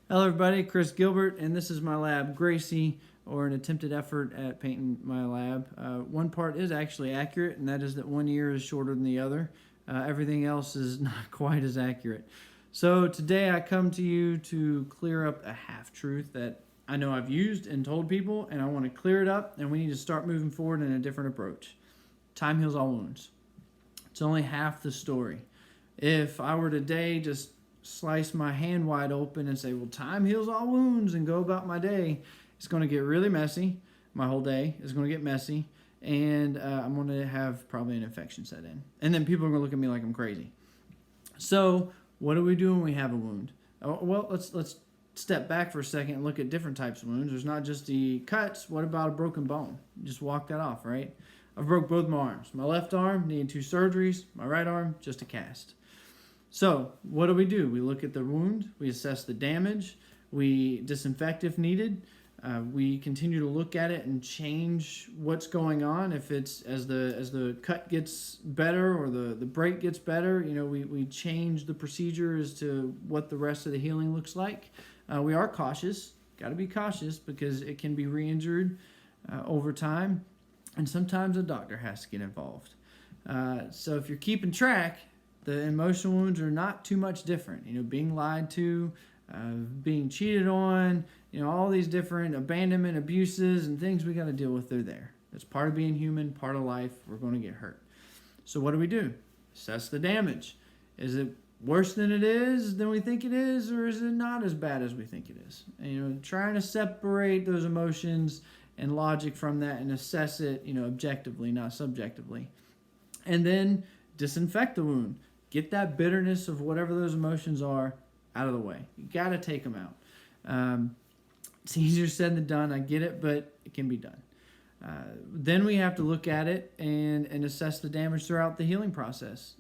Hello everybody, Chris Gilbert, and this is my lab, Gracie, or an attempted effort at painting my lab. One part is actually accurate, and that is that one ear is shorter than the other. Everything else is not quite as accurate. So today I come to you to clear up a half-truth that I know I've used and told people, and I want to clear it up, and we need to start moving forward in a different approach. Time heals all wounds. It's only half the story. If I were today just slice my hand wide open and say, well, time heals all wounds and go about my day, it's going to get really messy. My whole day is going to get messy, and I'm going to have probably an infection set in. And then people are going to look at me like I'm crazy. So what do we do when we have a wound? Well, let's step back for a second and look at different types of wounds. There's not just the cuts. What about a broken bone? Just walk that off, right? I broke both my arms. My left arm needed 2 surgeries. My right arm, just a cast. So what do? We look at the wound, we assess the damage, we disinfect if needed, we continue to look at it and change what's going on. If it's as the cut gets better or the break gets better, we change the procedure as to what the rest of the healing looks like. We are cautious, got to be cautious because it can be re-injured over time, and sometimes a doctor has to get involved. So if you're keeping track, the emotional wounds are not too much different. Being lied to, being cheated on, all these different abandonment, abuses, and things we got to deal with, they're there. It's part of being human, part of life. We're going to get hurt. So what do? Assess the damage. Is it worse than we think it is, or is it not as bad as we think it is? And, trying to separate those emotions and logic from that and assess it, objectively, not subjectively. And then disinfect the wound. Get that bitterness of whatever those emotions are out of the way. You got to take them out. It's easier said than done. I get it, but it can be done. Then we have to look at it and assess the damage throughout the healing process.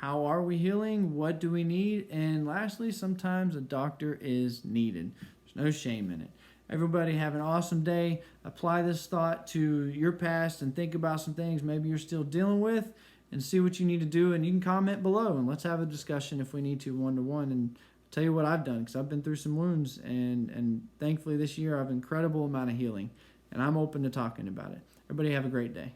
How are we healing? What do we need? And lastly, sometimes a doctor is needed. There's no shame in it. Everybody have an awesome day. Apply this thought to your past and think about some things maybe you're still dealing with, and see what you need to do. And you can comment below, and let's have a discussion if we need to, one-to-one, and tell you what I've done, because I've been through some wounds, and thankfully this year I have an incredible amount of healing, and I'm open to talking about it. Everybody have a great day.